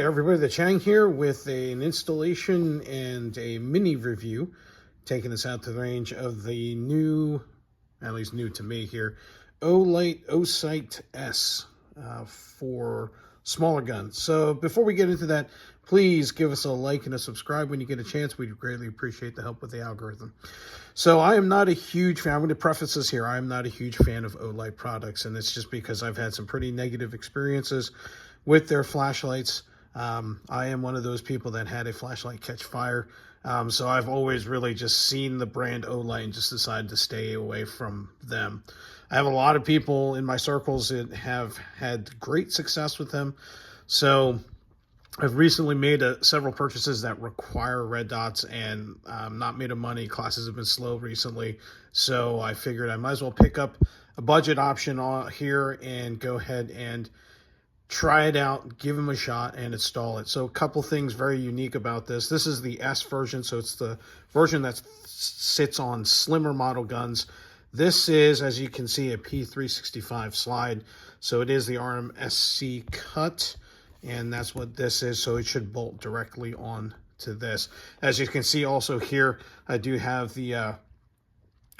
everybody, the Chang here with an installation and a mini review, taking us out to the range of the new, at least new to me here, OLight O Sight S for smaller guns. So before we get into that, please give us a like and a subscribe when you get a chance. We'd greatly appreciate the help with the algorithm. So I am not a huge fan, I'm going to preface this here, I am not a huge fan of OLight products, and it's just because I've had some pretty negative experiences with their flashlights. I am one of those people that had a flashlight catch fire. So I've always really just seen the brand OLight and just decided to stay away from them. I have a lot of people in my circles that have had great success with them. So I've recently made several purchases that require red dots and not made of money. Classes have been slow recently. So I figured I might as well pick up a budget option here and go ahead and try it out, give them a shot, and install it. So a couple things very unique about this. This is the S version, so it's the version that sits on slimmer model guns. This is, as you can see, a P365 slide. So it is the RMSC cut, and that's what this is. So it should bolt directly on to this. As you can see also here, I do have the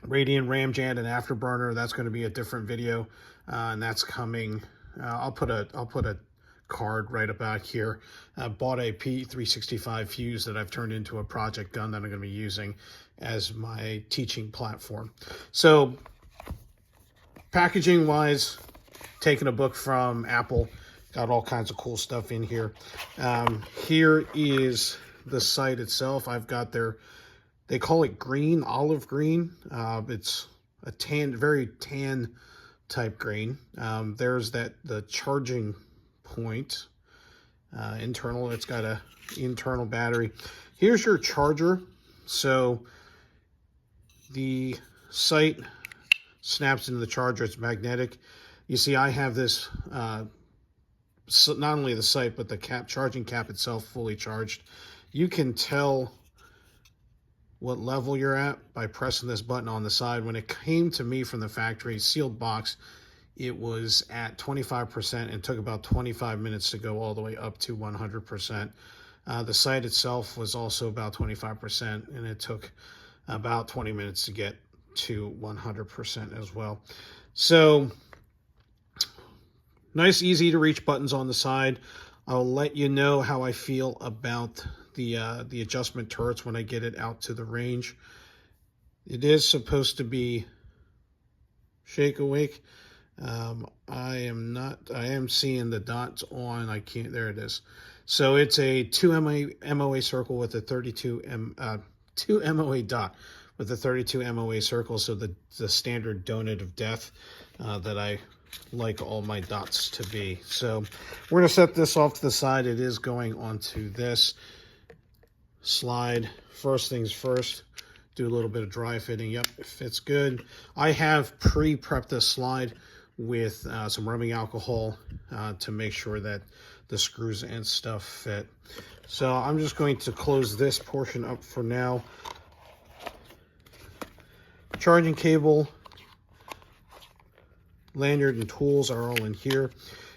Radiant Ramjet and Afterburner. That's going to be a different video, and that's coming. I'll put a card right about here. I bought a P365 Fuze that I've turned into a project gun that I'm going to be using as my teaching platform. So packaging wise, taking a book from Apple, got all kinds of cool stuff in here. Here is the sight itself. I've got they call it green, olive green. It's a very tan type green. There's the charging point, internal. It's got a internal battery. Here's your charger. So the sight snaps into the charger. It's magnetic. You see, I have this so not only the sight but the charging cap itself fully charged. You can tell what level you're at by pressing this button on the side. When it came to me from the factory sealed box, it was at 25% and took about 25 minutes to go all the way up to 100%. The sight itself was also about 25%, and it took about 20 minutes to get to 100% as well. So nice, easy to reach buttons on the side. I'll let you know how I feel about the adjustment turrets when I get it out to the range. It is supposed to be shake awake. I am seeing the dots on. I can't. There it is. So it's a 2 MOA circle with a 2 MOA dot with a 32 MOA circle. So the standard donut of death that I like all my dots to be. So we're going to set this off to the side. It is going onto this slide. First things first, do a little bit of dry fitting. Yep, it fits good. I have pre-prepped this slide with some rubbing alcohol to make sure that the screws and stuff fit. So I'm just going to close this portion up for now. Charging cable, lanyard, and tools are all in here.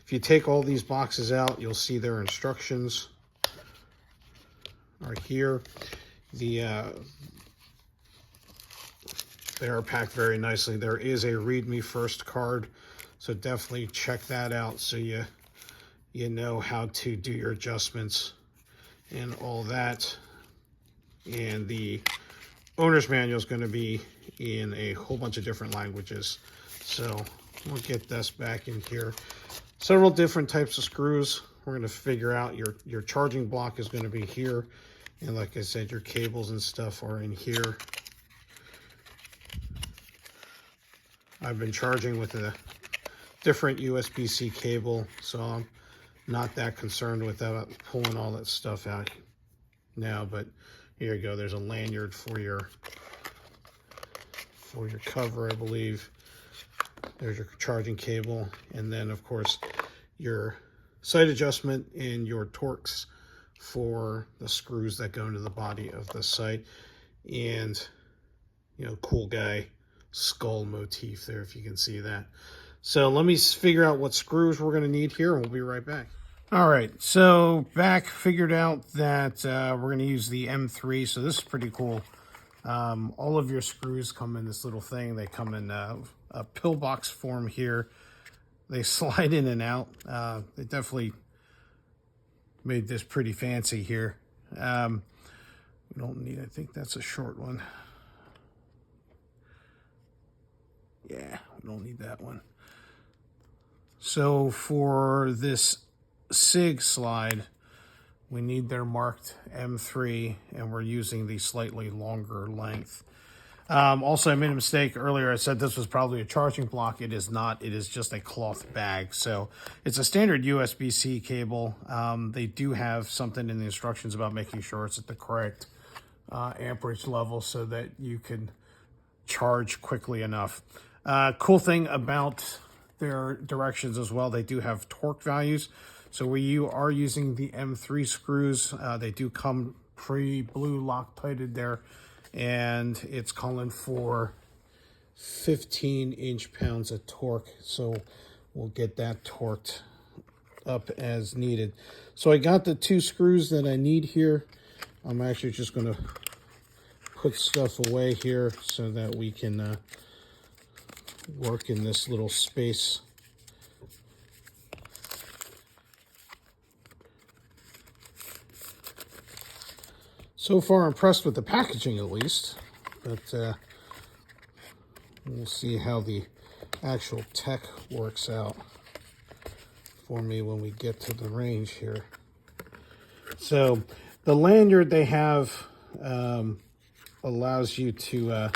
If you take all these boxes out, you'll see their instructions are here. They are packed very nicely. There is a read me first card, so definitely check that out so you know how to do your adjustments and all that. And the owner's manual is going to be in a whole bunch of different languages. So we'll get this back in here. Several different types of screws. We're going to figure out your charging block is going to be here. And like I said, your cables and stuff are in here. I've been charging with a different USB-C cable, so I'm not that concerned with that, pulling all that stuff out now. But here you go. There's a lanyard for your cover, I believe. There's your charging cable, and then of course your sight adjustment and your Torx for the screws that go into the body of the sight. And cool guy skull motif there, if you can see that. So let me figure out what screws we're going to need here, and we'll be right back. All right, so figured out that we're going to use the M3, so this is pretty cool. All of your screws come in this little thing. They come in a pillbox form here. They slide in and out. They definitely made this pretty fancy here. We don't need, I think that's a short one. Yeah, we don't need that one. So for this SIG slide, we need their marked M3, and we're using the slightly longer length. Also, I made a mistake earlier. I said this was probably a charging block. It is not. It is just a cloth bag. So it's a standard USB-C cable. They do have something in the instructions about making sure it's at the correct amperage level so that you can charge quickly enough. Cool thing about their directions as well, they do have torque values. So where you are using the M3 screws, they do come pre-blue Loctited there, and it's calling for 15 inch-pounds of torque. So we'll get that torqued up as needed. So I got the 2 screws that I need here. I'm actually just going to put stuff away here so that we can work in this little space. So far impressed with the packaging, at least, but we'll see how the actual tech works out for me when we get to the range here. So the lanyard they have allows you to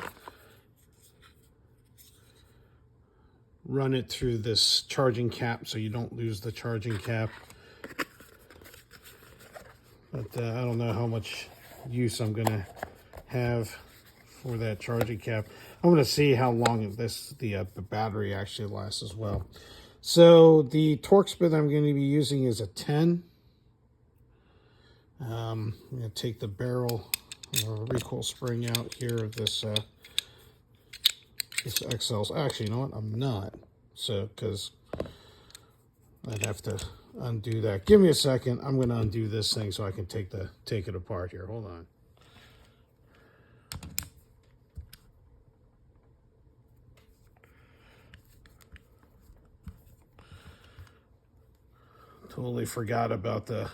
run it through this charging cap so you don't lose the charging cap. But I don't know how much use I'm going to have for that charging cap. I'm going to see how long the battery actually lasts as well. So the Torx bit I'm going to be using is a 10. I'm going to take the barrel recoil spring out here of this XL's. Actually, you know what? I'm not. So, because I'd have to undo that. Give me a second. I'm going to undo this thing so I can take it apart here. Hold on. Totally forgot about the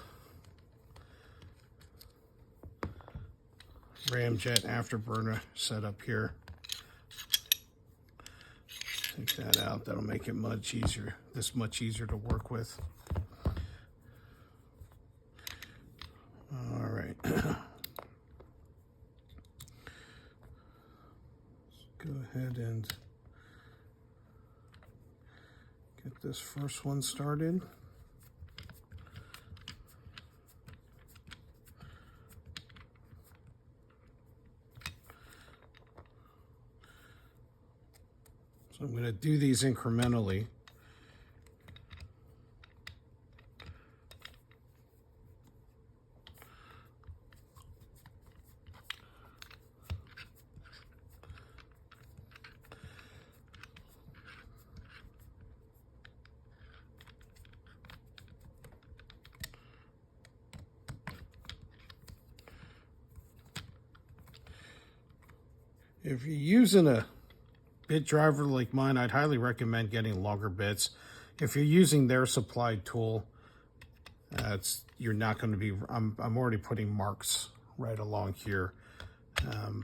ramjet afterburner setup here. Take that out. That'll make it much easier to work with. All right. Let's go ahead and get this first one started. So I'm going to do these incrementally. If you're using a bit driver like mine, I'd highly recommend getting longer bits. If you're using their supplied tool, you're not going to be. I'm already putting marks right along here. I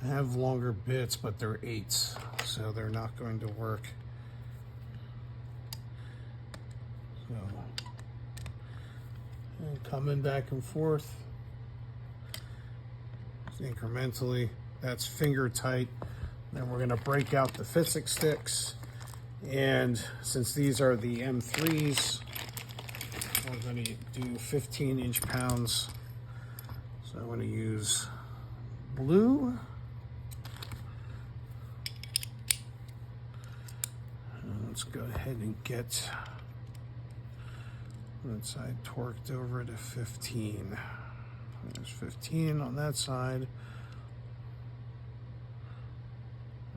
have longer bits, but they're 8s, so they're not going to work. So, and coming back and forth incrementally. That's finger tight. Then we're going to break out the physics sticks, and since these are the M3s, we're going to do 15 inch-pounds. So I'm going to use blue. Let's go ahead and get that side torqued over to 15. There's 15 on that side.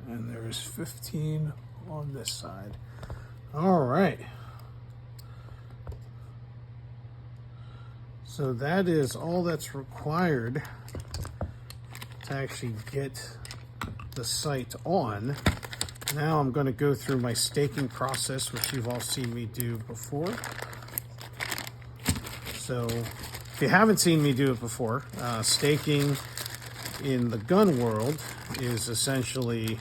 And there's 15 on this side. All right. So that is all that's required to actually get the sight on. Now I'm going to go through my staking process, which you've all seen me do before. So if you haven't seen me do it before, staking in the gun world is essentially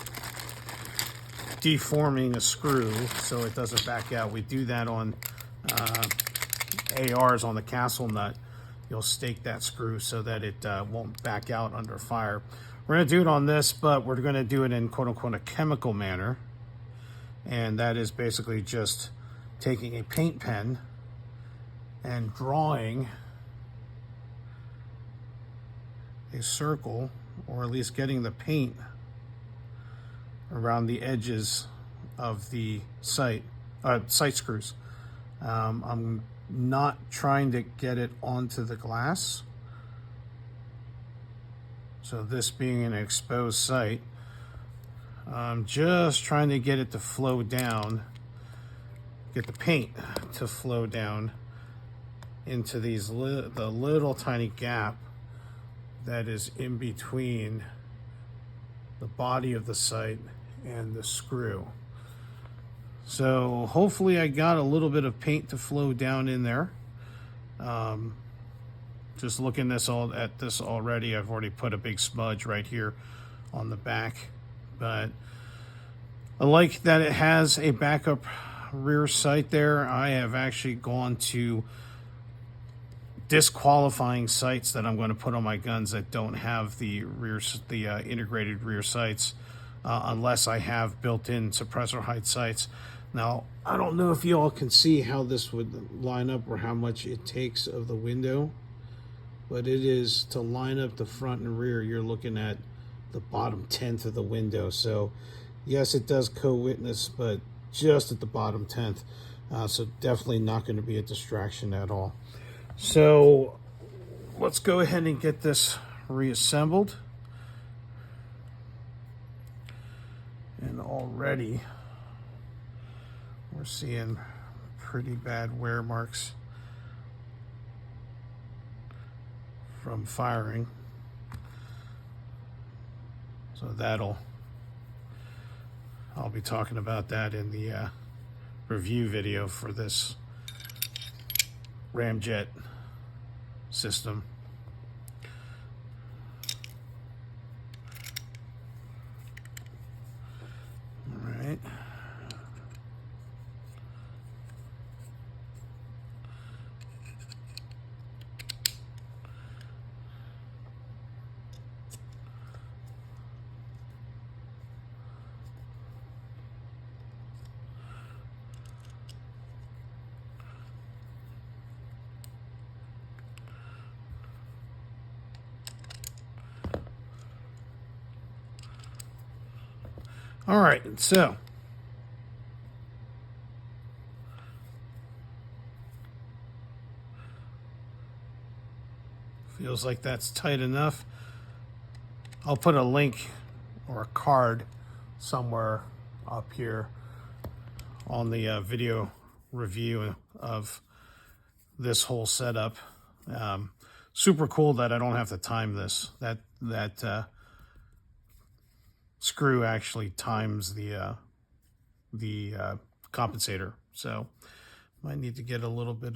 deforming a screw so it doesn't back out. We do that on ARs on the castle nut. You'll stake that screw so that it won't back out under fire. We're going to do it on this, but we're going to do it in quote-unquote a chemical manner. And that is basically just taking a paint pen and drawing a circle, or at least getting the paint around the edges of the sight screws. I'm not trying to get it onto the glass. So this being an exposed sight, I'm just trying to get it to flow down, get the paint to flow down into these the little tiny gap that is in between the body of the sight and the screw. So hopefully I got a little bit of paint to flow down in there. Just looking at this already, I've already put a big smudge right here on the back. But I like that it has a backup rear sight there. I have actually gone to disqualifying sights that I'm going to put on my guns that don't have the integrated rear sights, unless I have built-in suppressor height sights. Now, I don't know if you all can see how this would line up or how much it takes of the window, but it is to line up the front and rear. You're looking at the bottom 10th of the window. So yes, it does co-witness, but just at the bottom 10th. So definitely not going to be a distraction at all. So let's go ahead and get this reassembled. And already we're seeing pretty bad wear marks from firing. So I'll be talking about that in the review video for this ramjet system. All right. All right, so feels like that's tight enough. I'll put a link or a card somewhere up here on the video review of this whole setup. Super cool that I don't have to time this. That screw actually times the compensator. So might need to get a little bit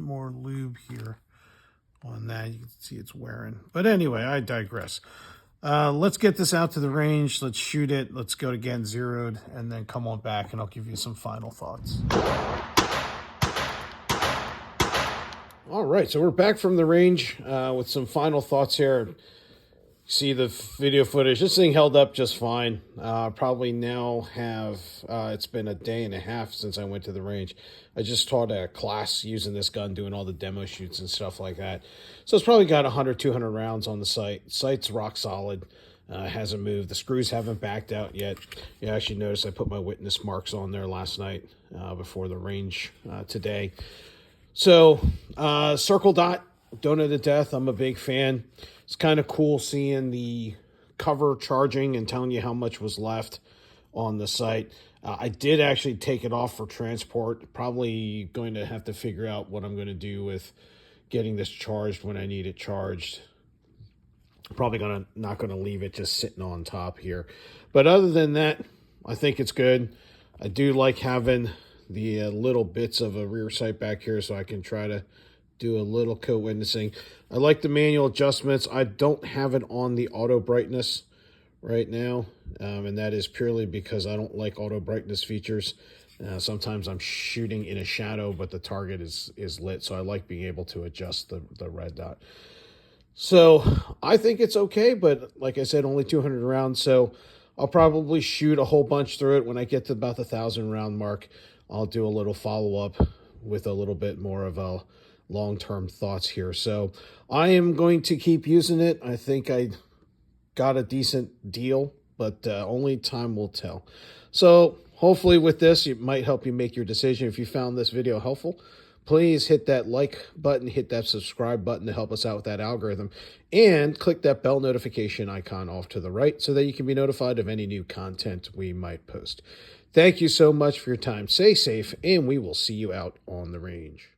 more lube here on that. You can see it's wearing. But anyway, I digress. Let's get this out to the range. Let's shoot it. Let's go to again zeroed and then come on back and I'll give you some final thoughts. All right, so we're back from the range with some final thoughts here. See the video footage. This thing held up just fine. Probably now have, it's been a day and a half since I went to the range. I just taught a class using this gun, doing all the demo shoots and stuff like that. So it's probably got 100, 200 rounds on the sight. Sight's rock solid. Hasn't moved. The screws haven't backed out yet. You actually notice I put my witness marks on there last night before the range today. So circle dot, donut to death. I'm a big fan. It's kind of cool seeing the cover charging and telling you how much was left on the site. I did actually take it off for transport. Probably going to have to figure out what I'm going to do with getting this charged when I need it charged. Probably not gonna leave it just sitting on top here. But other than that, I think it's good. I do like having the little bits of a rear sight back here so I can try to do a little co-witnessing. I like the manual adjustments. I don't have it on the auto brightness right now, and that is purely because I don't like auto brightness features. Sometimes I'm shooting in a shadow, but the target is lit, so I like being able to adjust the red dot. So I think it's okay, but like I said, only 200 rounds, so I'll probably shoot a whole bunch through it. When I get to about the 1,000 round mark, I'll do a little follow-up with a little bit more of a long-term thoughts here. So I am going to keep using it. I think I got a decent deal, but only time will tell. So hopefully with this, it might help you make your decision. If you found this video helpful, please hit that like button, hit that subscribe button to help us out with that algorithm, and click that bell notification icon off to the right so that you can be notified of any new content we might post. Thank you so much for your time. Stay safe, and we will see you out on the range.